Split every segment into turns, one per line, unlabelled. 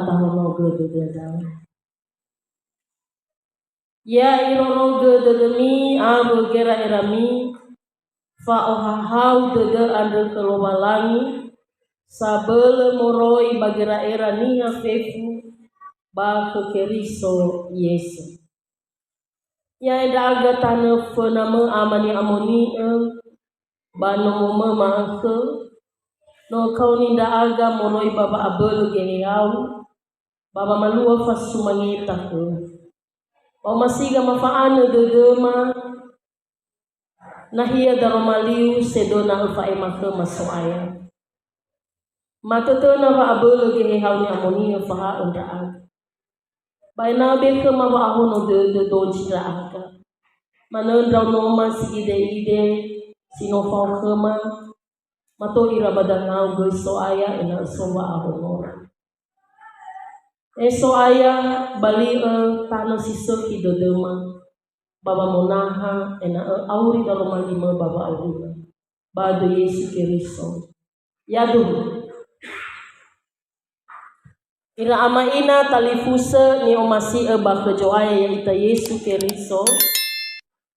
tahono gede dadang. Ya iroro gede mi abu gera erami fa ohahau dede ande kelowalangi sabele moroi bagera era nia fefu ba kekeriso Yesu. Ya eda aga tane fename amani amoni bano mama ke no kau ninda aga moroi baba abele gehau baba malua fasu mangita ke o masiga mafaane dedema nahia daromaliu sedona ufa emake masoaya matetena ba abele gehau ni amoni faha unda baina beke mawa ahono de dojira aka manendra no masigi de ide sinofau kema mato ira badangau goiso aya ena sowa ahono eso aya bali tano sisoki dodema baba monaha ena auri daroma lima baba auri bado Yesu Kristo yadu ira ama ina talifuse ni omasi bakejoaya ya ita Yesu Kristo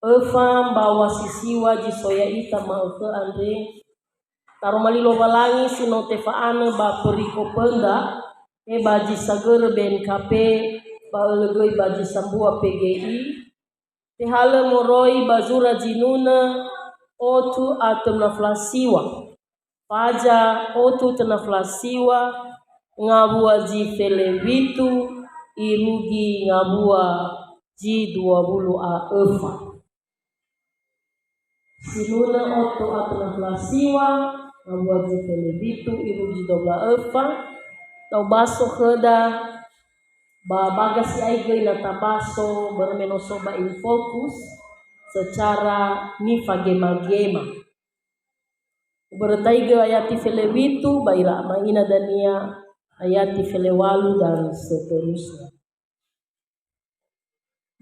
efa bawa sisiwa jisoya ita mau ke andre taromali lobalangi sinotefaane ba periko penda baji sagere BNKP ba legoi baji sambua PGI tehale moroi bazura jinuna otu atemnaflasiwa paja otu tenaflasiwa ngabua ji felewitu irugi ngabua ji 20 a efa sinuna otu atemnaflasiwa ngabua ji felewitu irugi 12 efa tau baso heda ba bagas aigai na tabaso bermenoso ba infokus secara nifa gema-gema bertaiga ayati felewitu baira maina dania ayati felewalu dan seterusnya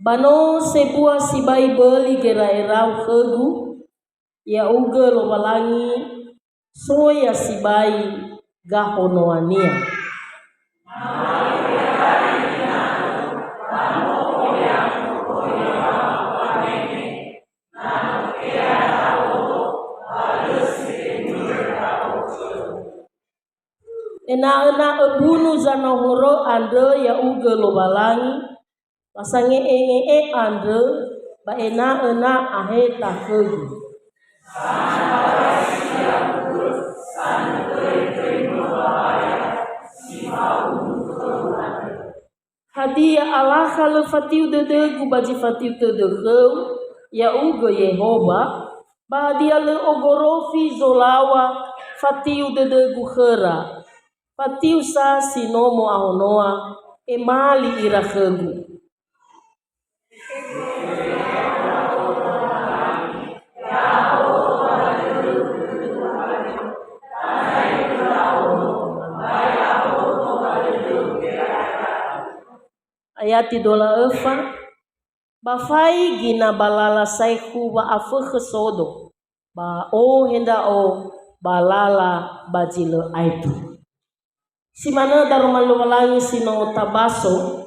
bano sebuah si Bible gera erau hegu ya uga lobalangi soya si bai gahonoania ena ebunu zanohoro ande ya uga lobalangi pasange ande ba ena ahe tahegu hadia Allah kalau fatiu dede gubaji fatiu tedegeu ya uga Yehova ba dia le ogorofi zolawa fatiu dede guhera fatiu sa sinomo ahonoa emali irahegu ayati dola efa bafai gina balala saiku ba afeke sodo ba o henda o balala bajile aitu simana darumalu malangi sino tabaso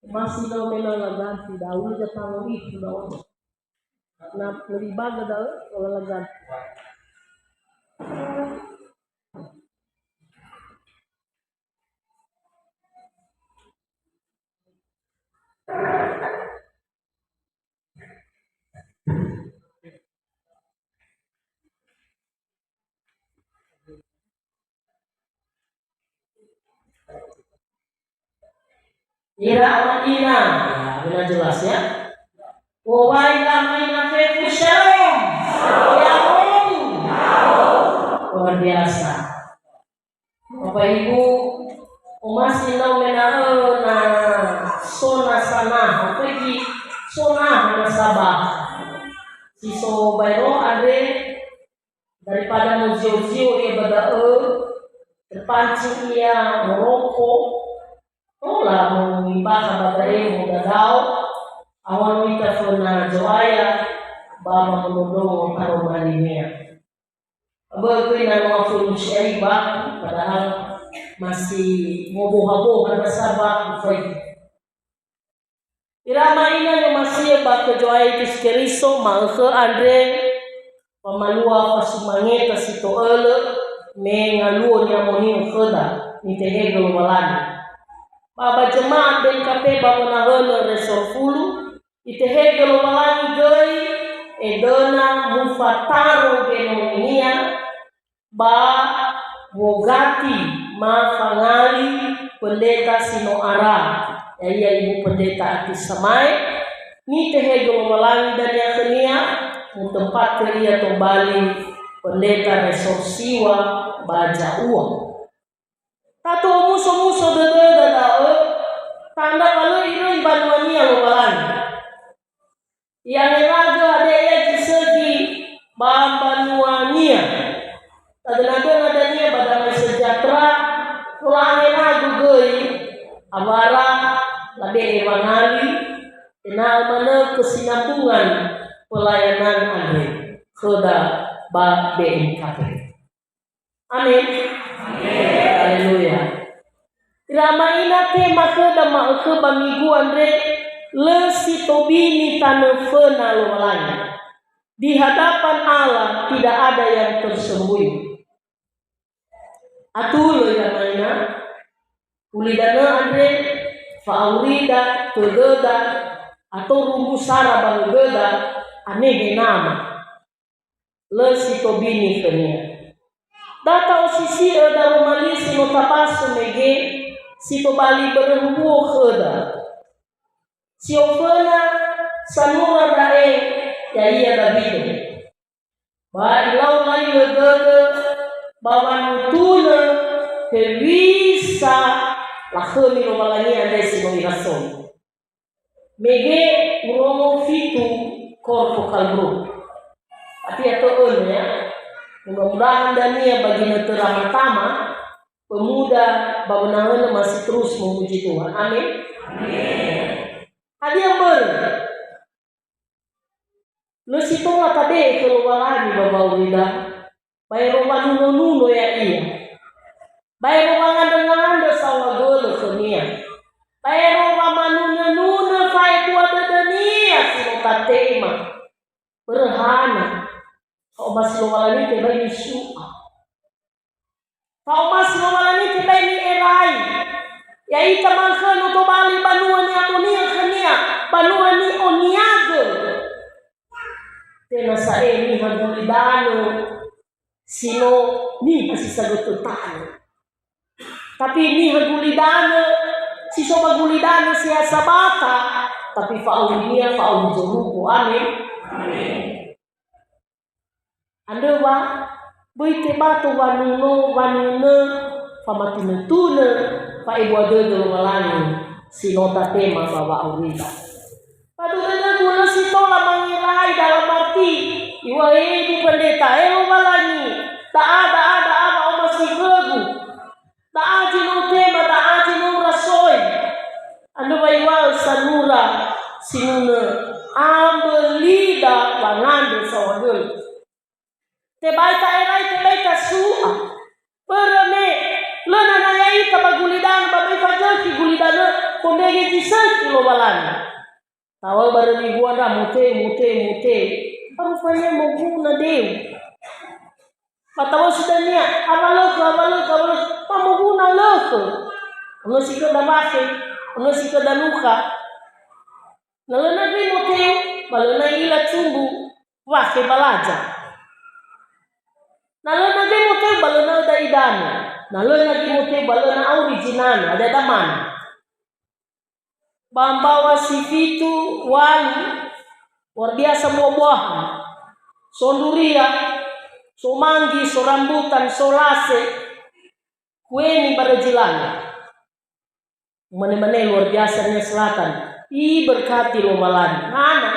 masih no menala ganti daul jatang itu daul na ribaga daul wala ganti Ira ina, benar jelas ya. Wahai kami nabi Shalom, luar biasa. Bapak Ibu, masih tahu na sona sana, pergi sona nasabah. Si so bayro ade daripada muzio-muzio terpancing ia merokok. Ola mengibah badai mudadau awan wita funa joaya bama menodong karo malimea. Abel kuina ngafun syaiba padahal masih ngoboh-ngoboh ada sabak foi. Irama ina no masih ba kejoai tis keriso mangke andre pamalua pasumangeta sito ele me ngaluo nya moni khoda ni tehegel walani. Baba jemaat ben kape baba nahana resolfulu itehegel walani gei edona mufataro genominia ba wogati ma fangali pendeta sino ara ya ibu pendeta Ati Samai ni tehegel walani dan yang kenia tempat keria tombali pendeta resorsiwa baja uang tato muso-muso dede dao tanda kalau itu ibaduania lo walani yang raga ada ya kisegi bambanuania tadana adanya badamai sejahtera kurang ragu gei abara labe ewangali kenal mana kesinambungan pelayanan ane khoda ba BNKP. Amin. Haleluya. Irama ina te makhoda maukhe bamigu andre le sitobini tanefena lolanya. Di hadapan Allah tidak ada yang tersembunyi. Atul ya maina ulidana andre faurida tudeda atau rumusara bangeda anege nama le sitobini kenia data osisi da romalisi no tapasu mege sitobali berhuo kheda siofana sanura dae ya iya dabido ba ilau lai legede bawan tuna hewisa lakhemi no malani ande sino irason mege uromo fitu korpo kalbro tapi atau ya mudah-mudahan dania bagi terama-tama pemuda babenangan masih terus memuji Tuhan. Amin. Hadiah ber lu sitola tade keluarani bawa wida bayar rumah nuno ya iya bayar rumah dengan sawa golo kenia bayar rumah manunya fai kuat dania sino tema berhana kau masih lawalani kebai ni su'a. Kau masih lawalani kebai ni erai. Ya ita mangke no to bali banua ni amonia khania, banua ni oniage. Tena sae ni hagulidano sino ni pasisagututan. Tapi ni hagulidano siso magulidano siya sabata, tapi faulinia fauljuruku. Amin. Amin. Andewa boite batu wanune pamatunetune pa ibu ade walani sinota tema bawa aurita padudana gula sitola mangirai dalam arti iwa ibu pendeta walani tak ada masih kegu tak aji no tema tak aji no rasoi andewa iwa sanura sinune ambelida wanande sawagel tebaita erai tebaita su'a perame lana nayai kabagulidan babai fajar ki gulidana kondege disaki lo balani tawal barani buana mute baru fanya moguna dew patawa sudania abalok pamoguna loko ngosiko damake ngosiko danuka nalana bi mute balana ila tumbu wake balaja nalo na mote balona da idano nalo na mote balona original ada taman bambawa sifitu wali luar biasa buah-buahan sonduria somangi sorambutan solase kueni barajilana mane-mane luar biasanya selatan berkati lo malani mana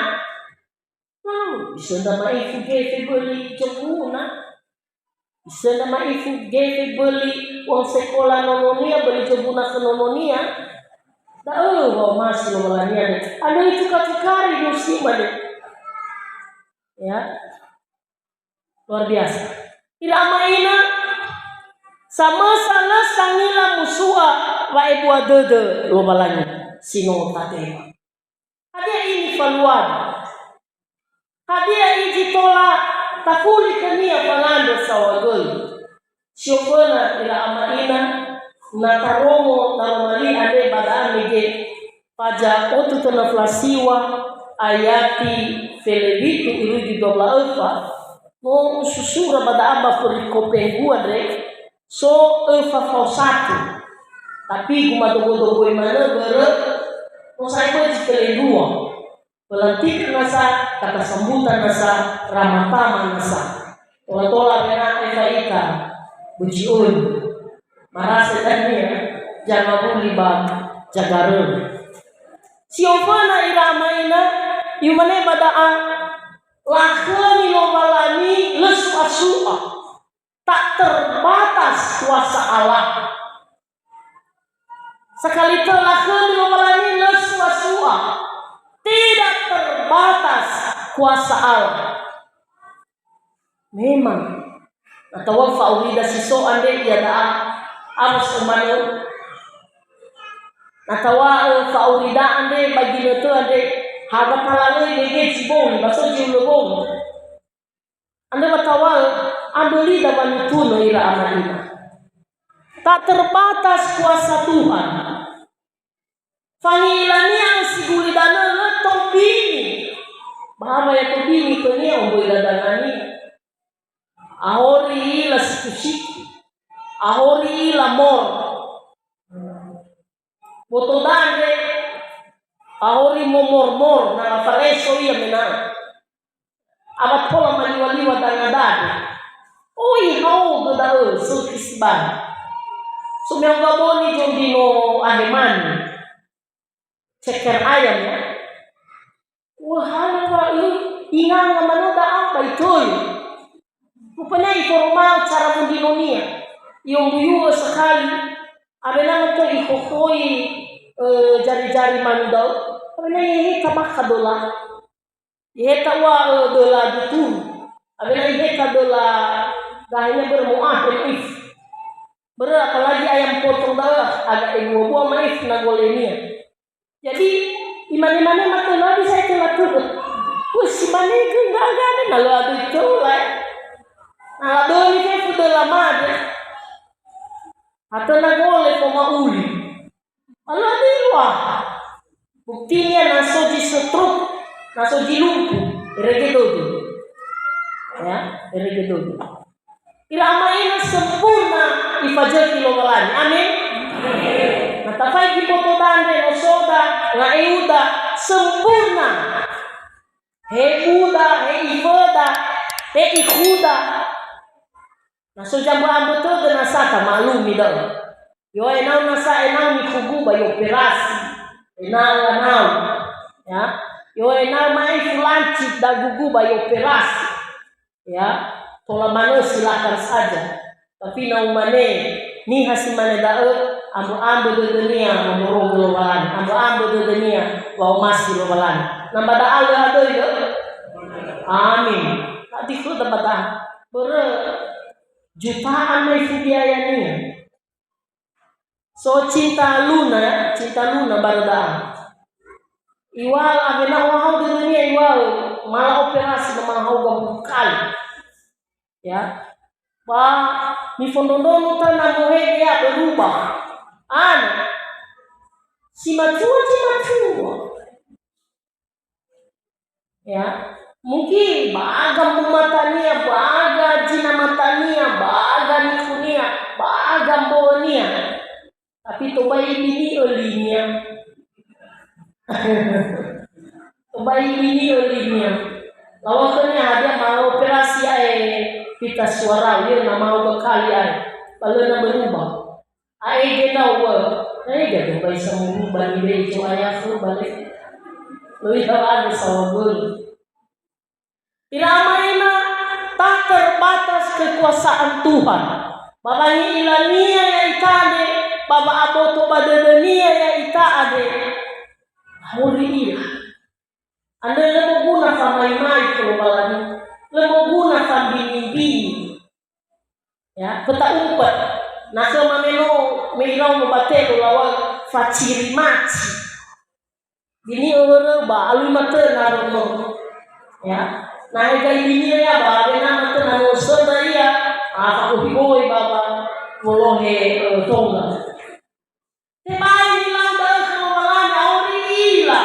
bisa nama ifu gefe beli cembuna bisa nama ifu gefe beli uang sekolah nononia beli cembuna ke nononia dah masih lo malani ada itu kakari musibah deh ya luar biasa irama ina Sama sana sangila musua wa ebua dede lo balani sino tatema. Hadia ini faluan. Hadia iji tola takuli kania palando sawagoi. Siopena ila amaina na taromo naromali ade badaan nige paja otu tenaflasiwa ayati felevitu irudi dobla efa no susura badaan ba perikopengua dre. So eva falsatu, tapi gumadogo-dogo mana beret, usai baca kelendua, pelantik nasa, kata sambutan nasa, ramatama nasa, tola-tola mena eva ika, bujiun, marase tanya, jangan liba jagarun. Siopana iramaina, yumane badaan, lakhani lomalani lesu asua. Tak terbatas kuasa Allah. Sekali telah kemilolani lesua, tidak terbatas kuasa Allah. Memang. Atau faulida siso ande ia daa arus umano. Atau faulida ande bagi letu ande harga palalui nege cibong baso jiulubong. Anda bertawal ambeli dapat tuno ira amalina. Tak terbatas kuasa Tuhan. Fangilani ang sigulidana letong bini. Bahwa ya to bini kenia ombo ira danani. Ahori la sikusiki. Ahori la mor. Botodande. Ahori momor na fareso ia menang. Abat pola maliwa-liwa dangadade. Oi hau godao so kisban. So meu gaboni jondino ahemani. Ceker ayam ya. Wah hal ingang manoda apa itu? Rupanya informal cara mundinonia. Yung buyo sekali. Abena to ikokoi jari-jari manudau. Abena yehe kabakadola. Iheta wa dola gitu, abena iheta dola gahnya bermuah if. Apalagi ayam potong bawah agak ibu buah maif nagolenia. Jadi imane mata lagi saya telah turut. Si mana itu enggak ada nalu adu itu lah. Nah adu ini saya sudah lama aja. Atau nagole pemauli. Allah diwa. Buktinya nasoji setruk. Naso dilumpuh, regedodo, ya, regedodo. Iramaina sempurna ifajar kilowalan, amin. Natafai kipotodande nosoda, ngaiuda sempurna. Heuda, heifoda, heikuda. Naso jambu amboto de nasata malumi dong. Yo enau nasa enau mikuguba yo operasi, enau, ya. Yo enal mai fulanci da guguba yo operasi. Ya, tola mano silakan saja. Tapi na umane ni hasimane da ambo de dunia mamoro walan. Ambo de dunia wa masih walan. Namba da alga ado yo. Amin. Tadi ko da bata jutaan mai biaya ni. So cinta luna barada. Iwal abena wahau di dunia iwal malah operasi na mahau gabukal. Ya. Ba mi fondondo tanah mohe ya berubah. Si matua. Ya. Mungkin baga matania, baga jina matania, baga nikunia, baga bonia. Tapi tobai ini olinya. Bayi ini olinya. Lawakannya ada mau operasi pita suara dia nama mau bekali lalu nak berubah. Dia tahu dia bayi sama berubah ni itu ayah tu balik. Lalu tahu ada sawabul. Iramaina tak terbatas kekuasaan Tuhan. Babani ilania ya itade, baba aboto badania ya itaade. Huriira. Anda lebih guna sama imai kalau balani, lebih guna sama bini. Ya, peta umpat. nasema meno batelo lawa faciri maci dini ba alu matena rono ya na ega ini ya ba bena matena no sodaria apa uboi baba molohe tonga tebai bilang dah kenalan aurila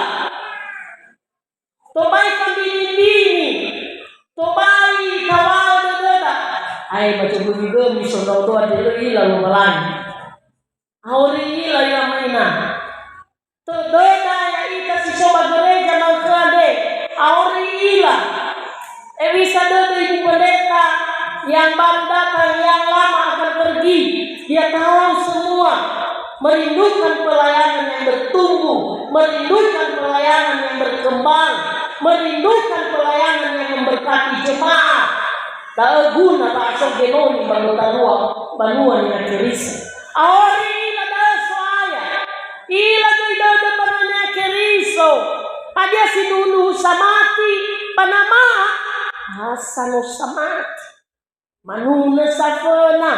tobai kambini tobai kawal dada ai baca buku misalnya tu ada ila lomalan aurila ya maina tododa ya ita si soba gereja mangkade aurila bisa dada ibu pendeta yang baru datang yang lama akan pergi dia tahu semua merindukan pelayanan yang bertumbuh, merindukan pelayanan yang berkembang, merindukan pelayanan yang memberkati jemaat. Tak guna tak asal genoni banua yang keris. Awari ila dah soaya, ila tu ila dah bananya keriso. Adia si dulu samati panama asano samati manuna safena.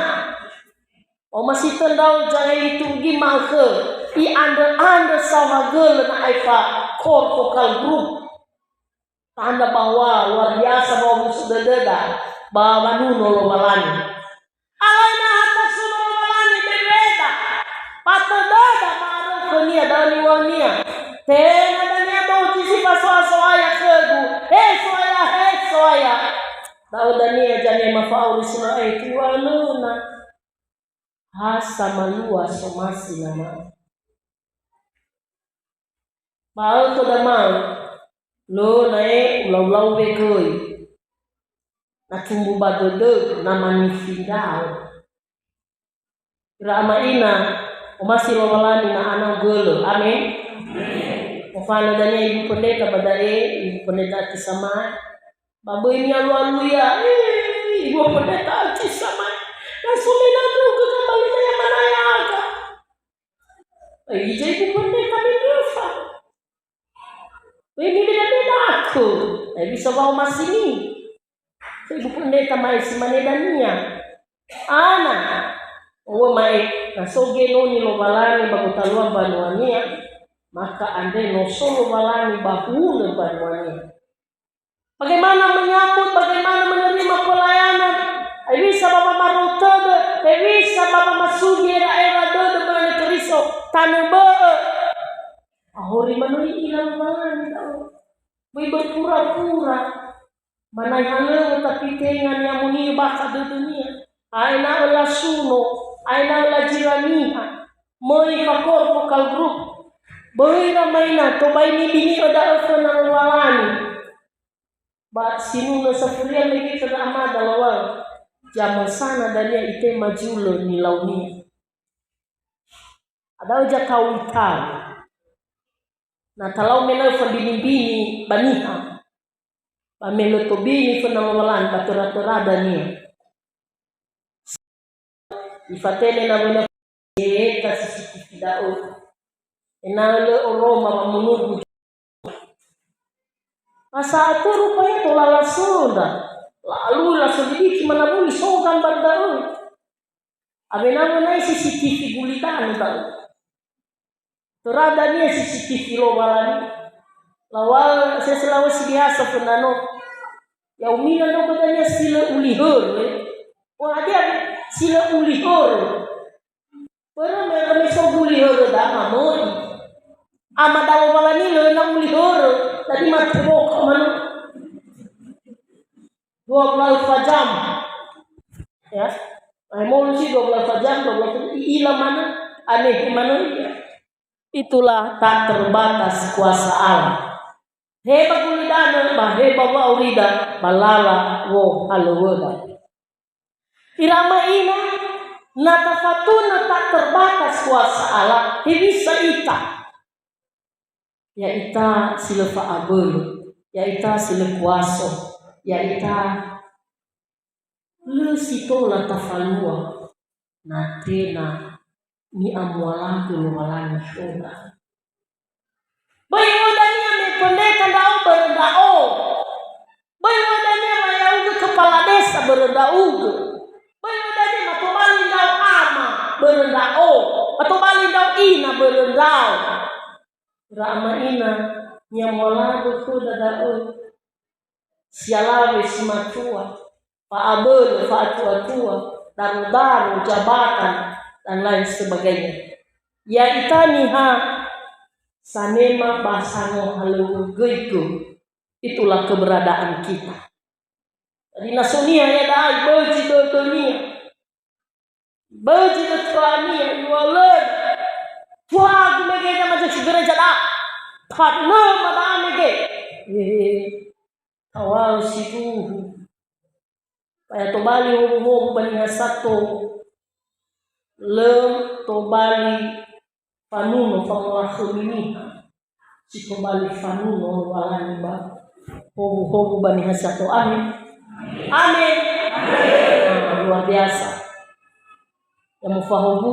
O masih tendau jangan ditunggi mangke I anda sama gel na aifa core vocal group tanda bahwa luar biasa bahwa sudah deda bahwa nuno lo malani alana hatta suno lo malani bebeda pato deda maro konia dani wania tena dania do tisi pasoa soaya kegu soaya tau dania jane mafauri sino tua luna hasa malua somasi nama mau to da mau lo nae ulau bekoi na tumbu badodo na manifindao rama ina umasi lawalani na ana golo amen mfano dania ibu pendeta badae ibu pendeta kisama babu ini alu-aluya ibu pendeta kisama na sumina tuku kembali na manayaga ije ibu pendeta berufa ini beda-beda aku bisa bawa masini ibu pendeta mai si manedania ana mai na soge noni lo balani bagutalua banuania maka ande no solo balani bahule banuania bagaimana menyambut bagaimana menerima pelayanan bisa bapa marutode bisa bapa masugi era dode bani keriso tanebe ahori manui ilang balani tau bui berpura-pura mana yang tapi tengan yang muni baka di dunia aina la suno aina la jiraniha moi kakor vokal group boira maina to baini bini oda ofana walani ba sinu na safuria lagi kada amada lawal zaman sana dania ite majulo ni launia ada uja kauitan na talau mena fandini baniha pamelo tobini fanawalan batura-turada ni ifatene na bona eta sisi dao enalo oroma mamunugu asa tu rupanya tolala soda lalu langsung dikit manabuli so gambar daun abenamo na CCTV gulitan tau turada ni CCTV lo balani lawal seselawa biasa penano ya umina no katanya sila ulihor o adia sila ulihor pero may so ulihor da mamori ama daw balani lo na ulihor tadi matro man 12 jam ya ay mo si 12 jam 12 ila mana aneh mana itulah tak terbatas kuasa Allah heba kulidana baheba wa urida balala wo halawada irama ina natafatuna tak terbatas kuasa Allah bisa ita ya ita silefa abul ya ita sile kuaso ya ita lu sitola tafalua na tena ni amwala kulwalani shoda bayi wadania mependeka ndao berendao bayi wadania mayauga kepala desa berendauga bayi wadania matomali ndao ama Rama ina nyamwalado kuda daun sialawe simatua paabel faatua-tua daru-daru jabatan dan lain sebagainya. Ya itani ha sanema basano halugeiku. Itulah keberadaan kita. Jadi nasunia ya dai beji dunia. Beji dunia yualan. Tuah gumegenya macam gereja dah. Patna madame ke. Awal situ. Paya tobali hobo bani hasato. Lem tobali panuno pangwah khumini. Si tobali panuno walani ba. Hobo bani hasato. Amin. Amin. Luar biasa. Yang mufahamu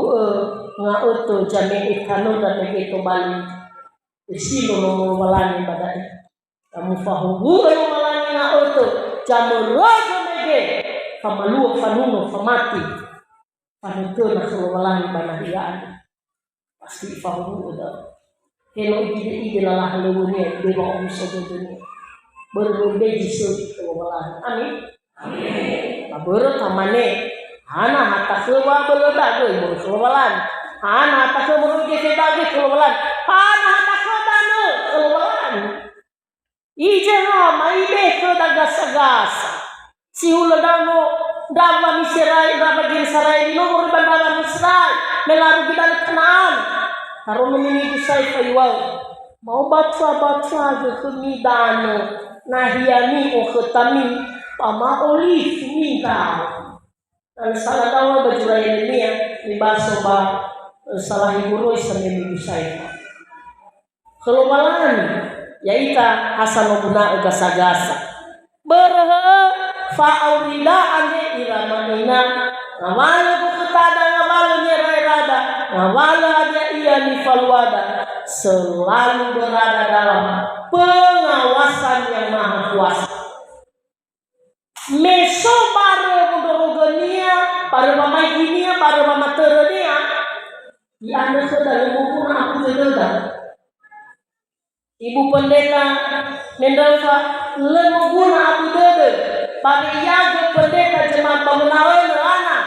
ngauto jame ikano dan begitu bali. Isilo no walani badai. Yang mufahamu walani ngauto jamuraga mege. Kamalu panuno famati. Panuto na walani banahiyaan. Pasti fahamu udah. Kelo ide lalah lebunya dewa umso dunia. Berbeji suri kewalan. Amin. Amin. Babur kamane ana hatta kewa beloda ge mur kewalan. Ana hatta ke mur ge sebagi kewalan. Ana hatta ke danu kewalan. Ije ha mai be ke dagas-gas. Si uladano dawa miserai dawa gisarai no mur bandara misrai melaru bidan Kanaan. Karo memini kusai payuau. Mau baca ge kemidano. Nahiani o ketami pama olive minta dan salah tahu baju raya ini ya libaso ba salah guru sambil saya kalau malan ya ita hasan guna gasa-gasa berha fa'aurida ane iramanina ngawala buketada ngawala nyerada ngawala aja iya ni falwada selalu berada dalam pengawasan yang maha kuasa. Meso baru mudorogania, baru mamai ginia, baru mama terenia. Di anda sudah ibu pun aku sudah. Ibu pendeta Mendelva lemuguna aku dede. Bagi yaga pendeta jemaat pemenawan anak.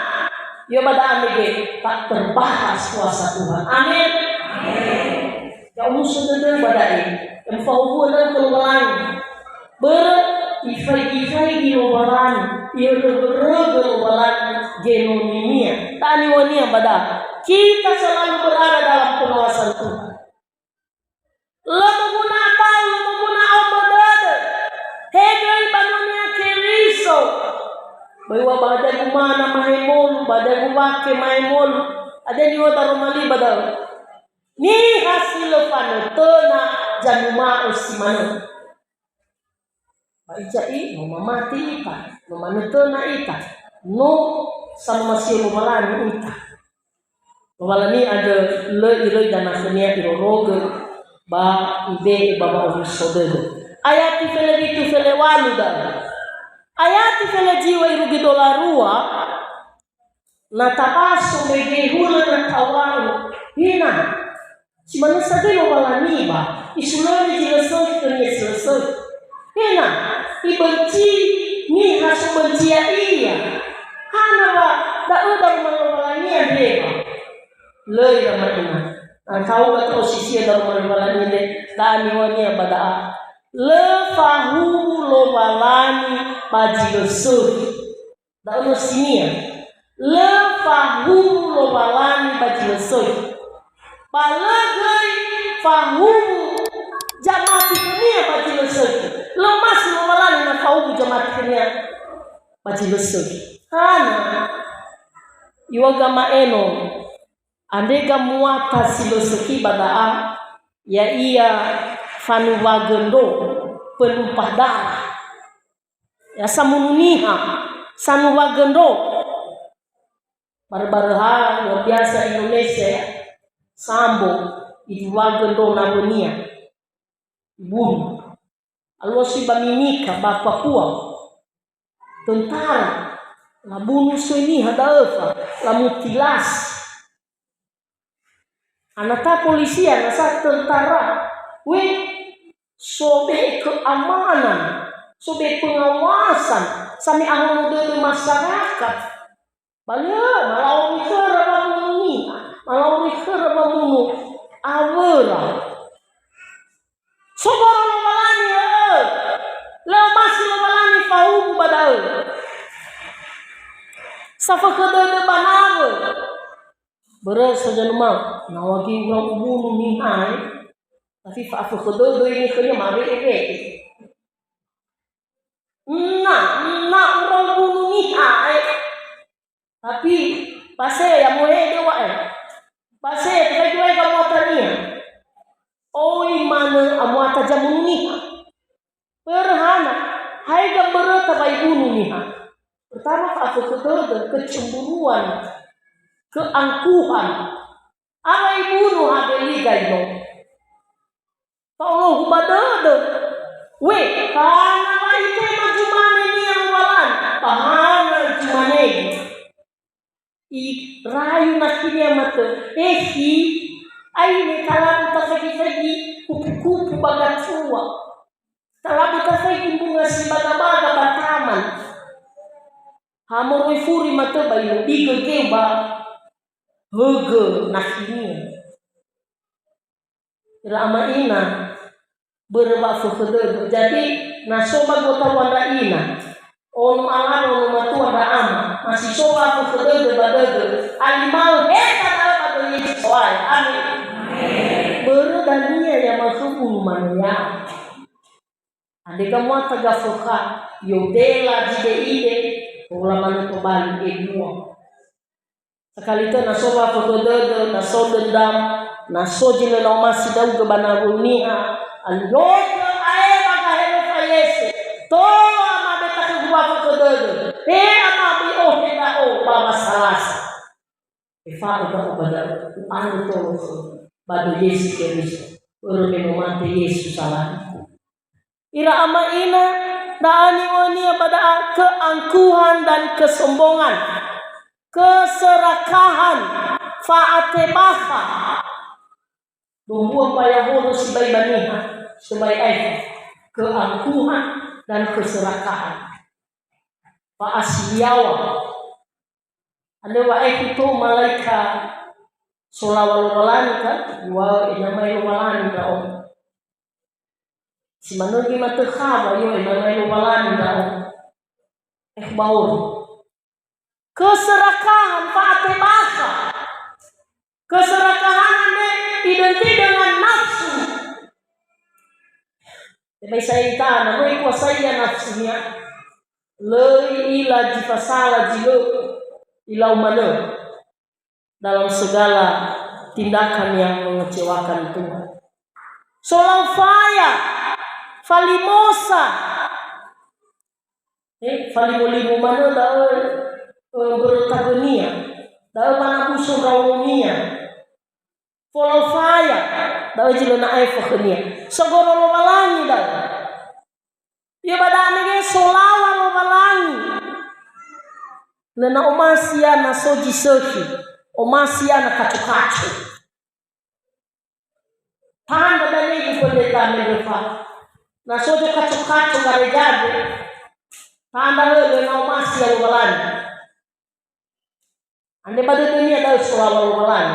Ya pada amige tak terbahas kuasa Tuhan. Amin. Amin. Ya musuh dede pada ini. Yang fauhu dan keluaran ifai di obalan ia obalan genominia tani wania pada kita selalu berada dalam pengawasan Tuhan. Lemuguna tahu lemuguna obodade hegel banunia keriso bahwa badan umana mahemolu badan ubake mahemolu ada ni wata romali badal ni hasil panetona januma usimano baicai no mamati ita no manetona ita no sama masih malani ita malani ada le dan akhirnya iroroge ba ide baba umisodego ayati fele itu fele waluda ayati fele jiwa irugi dolarua na tapaso mege hula na tawaru hina si manusia itu malani ba isulani jelasoi kenya selesai hina ibenci ni hasil benci iya hana ba da udah malani dia le ya mana tahu kata posisi dalam malani de dani wanya pada le fahu lo malani baji lesur da uno sinia le fahu lo malani baji lesur balagai fahu jamaah dunia baji lesur lemas lo malani na fahu jamaah dunia baji lesur hana iwaga maeno andega muata silosoki badaa ya iya fanuwagendo penumpah darah ya samununiha sanuwagendo barbarha luar biasa Indonesia ya sambo iduwagendo na dunia ibu alosi bamimika ba Papua tentara la bunuh seni hadafa la mutilas anata polisi anasa tentara sobe keamanan, sobe pengawasan, sami ahong dari masyarakat. Balik malau mikir bangun, malau mikir bangun awera. Sobo lobalani lao masih lobalani fau badal. Safa kada banawe. Beres saja nama, nawagi orang ubun mihai, tapi fa kada ini kaya mari ebe. Nah orang ubun mihai, tapi pasal yang mulai dewa pasal kita jual kamu tanya, oi mana amuata jamun mihai, perhana, hai gambar tabai ubun mihai. Pertama fa kada kecemburuan. Keangkuhan, apa ibu habeli gaino? Paulo hubadada, karena itu majumane ni yang walan, pahana jumane. Rayu nakinya mata, ai ni kalau kita segi kupu-kupu bagat tua, kalau kita segi bunga si baga-baga bataman, hamur furi mata bayu digegeba. Hege nakinya rama ina berwafu kedua jadi nasoba gota wanda ina on alam on matu wanda ama masih soba fu kedua badege animal heta dalam badege soal amin berodania yang masuk mania ade kamu tagafuka yodela ide ulama to bali edua sekali itu nasoba fotododo, naso dendam, naso jile na masih daw gabana runia, alyoga ae bagahelo fayese, tolo ama beta kagua fotododo, ama bi henda baba salas, ifa uga bada, anu tolo bado Yesus Kristus, uru memante Yesus salah. Ira ama ina, daani onia pada keangkuhan dan kesombongan. Keserakahan fa'atebaha dua payah bodoh sebaik baniha sebaik keangkuhan dan keserakahan fa'asliyawa anda wa'ai itu malaikat solawal walani kan wa inamai walani daon si manugi matekha yo inamai walani daon baur keserakahan fa'atebaka keserakahan ini identik dengan nafsu tapi saya tanya mau kuasai nafsunya lei ila jifasala jilo ilau mana dalam segala tindakan yang mengecewakan Tuhan solafaya falimosa falimolimu mana bertagonia dalam mana usul raunia folofaya dalam jilo na ay fakhnia sagoro lo malangi dalam ya badane ge solawa lo malangi na omasia na soji soki omasia na kacu-kacu tanda dali pendeta merefa na sojo kacu-kacu garejade tanda le na omasia lo malangi ande pada dunia ada sulawal walan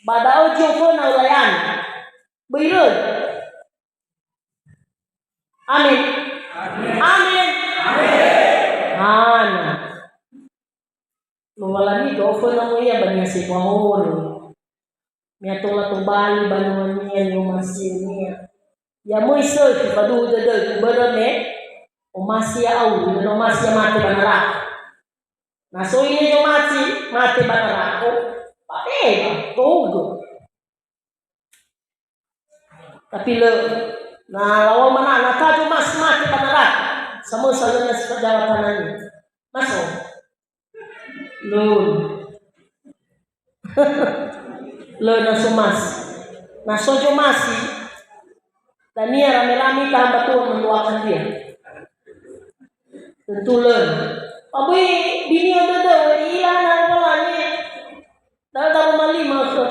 badao joko na ulayan beirut amin amin ana lawalani do fo na moya banya si pamor miatola to bali banumania yo masinia ya moiso ki padu de berone o masia au no masia mate banara nah so ini yo mati banarako pateba todo tapi le na lawa mana na taju mas mati banarako semua salahnya sejawatannya masuk lo na sumas na sojo masi tania rame-rame tambah tuh mendoakan dia tentu le Abi bini ada ilan awalnya dalam mali masuk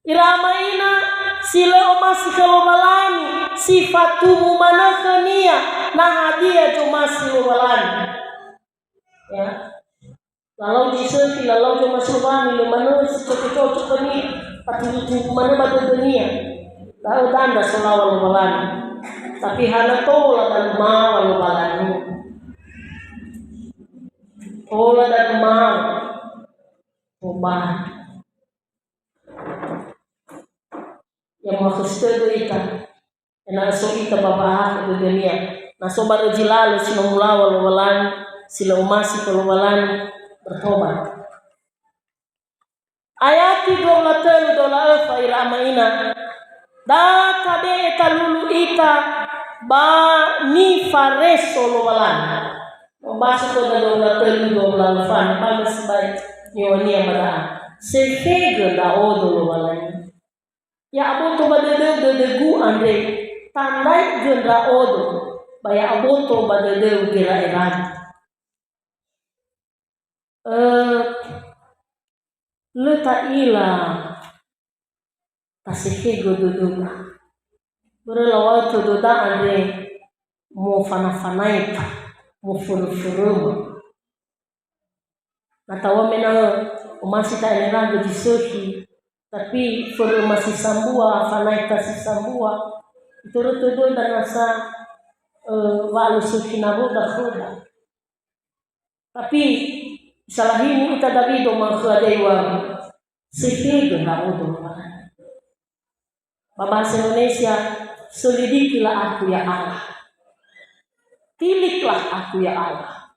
irama ina sila masih kelobalani sifatumu mana kenia nah hadia jo masih kelobalani ya lalau disepi lalau jo masih kelobalani mana si cocok kenia patutu mana batu dunia lalu tanda selawal kelobalani tapi hana tola dan mau kelobalani tola dan mau obat yang maksud itu na so ita babaa ke dunia na so baru jilalu sila mulawa walan sila umasi walan bertobat ayati dola telu dola alfa iramaina da kade talulu ita ba ni fareso walan membahas ko na dola telu dola alfa ba masbay niwania mada sefega da odo walan ya aboto badedeu dedegu andre tandai gendra odo baya aboto badedeu gira eran leta ila tasifego dodoga berlawa to doda andre mo fana-fanaita mo furu-furu natawa mena umasita eran do disoki tapi furu masih sambua fanaita si sambua turut-turut dan nasa walu sukinabu dakhuda tapi salah ini kita dabido mangkhadewa sifege naudo bahasa Indonesia selidikilah aku ya Allah tiliklah aku ya Allah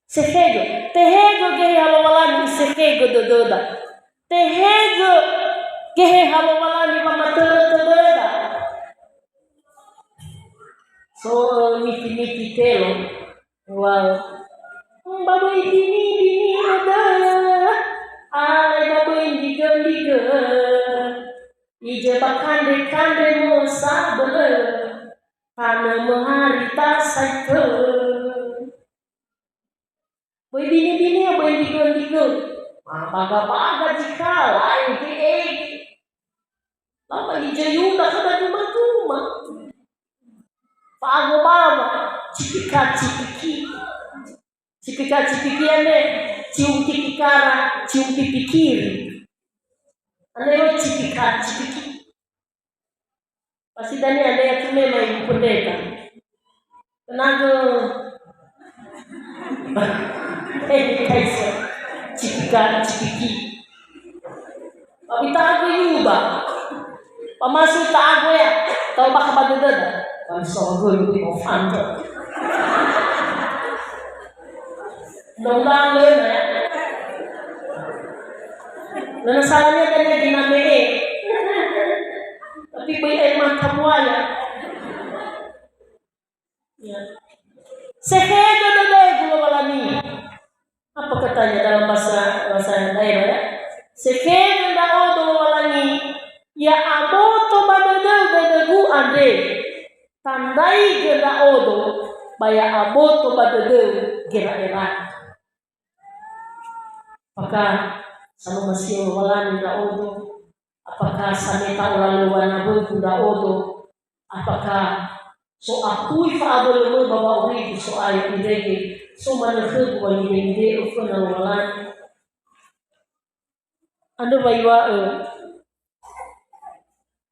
sifege tehego ge halawalani sifege dododa tehego gehe halawalani mamatera so niti telo wow baboy bini ada ay baboy diga ije bakande mo sabel kana maharita saito boy bini boy diga baga jika lain lama dijayuda kada cuma pago baba cipika-cipiki ane cium kikikara cium pipikiri ane yo cipika-cipiki pasti dani ane ya tumema ibu pendeta tenaga kaisa cipika-cipiki tapi tago yuba pamasuk tago ya tau baka badedada sogo yung ofando. Nonggang na nasalamnya kanya ginamee. Tapi boy ay matamuaya. Sekedo dodoy gulawalani. Apa katanya dalam bahasa daerah ya? Sekedo dao gulawalani. Ya aboto badadau ade. Tandai gera odo baya aboto badedeu gera erat apakah sama masih walani da odo apakah sameta lalu wanabu da odo apakah so akui fa abole mo baba uri so ayo idege so manakhu wani ide ufuna walani ando baywa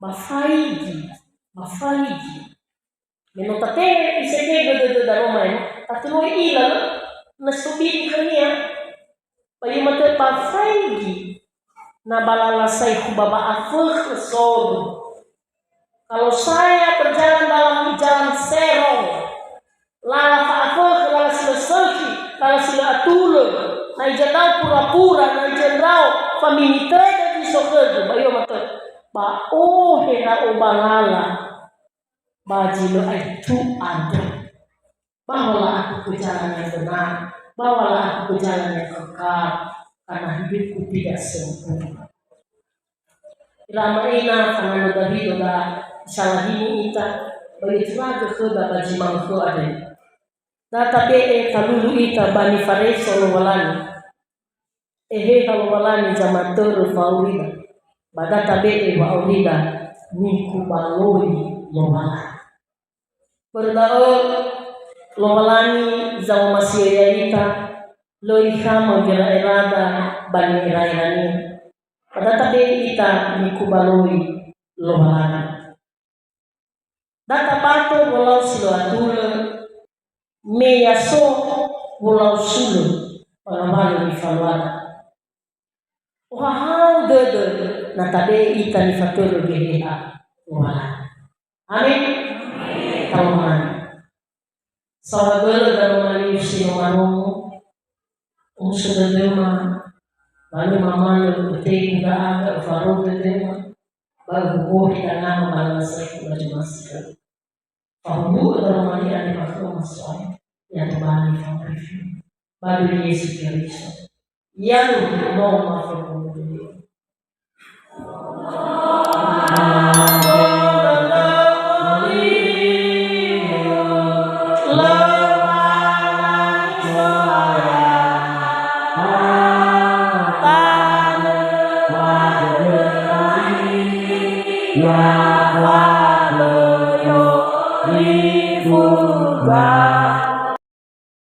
mafaidi menotate iseke do da Roma tatulo ila nasubin kania bayu mate pafaigi na balala sai kubaba afur sodo kalau saya berjalan dalam jalan serong lala fa afur lala selesai lala sila atulo na jendau pura-pura na jendau familite di sokedo bayu mate ba hera obalala bajilo itu ada bawalah aku ke jalan yang benar bawalah aku ke jalan yang kekal karena hidupku tidak sempurna Ramaina karena dari doa salah ini ita begitu lagi ke baji mangko ada data be kalulu ita bani fareso walani kalau walani jamatur faulida badata be wa aulida niku baloi lomala. Perdaon lomalani zau masiyayita loi kama gira erada bani irairani. Pada tabe ita niku baloi lomalani. Data pato walau silo atule meya so walau sulu pangamalu di faluana. Wahau dede na tabe ita ni fatulu geheha wala. Amin. Taman. Sawagala dalomani sino manomo sudah dema lalu mama lebih tidak ada faru dema baru bohi dan nama balas saya sudah dimasukkan. Faru dalomani ada makhluk masuk yang terbalik faru baru Yesus Kristus yang mau makhluk.
Wow.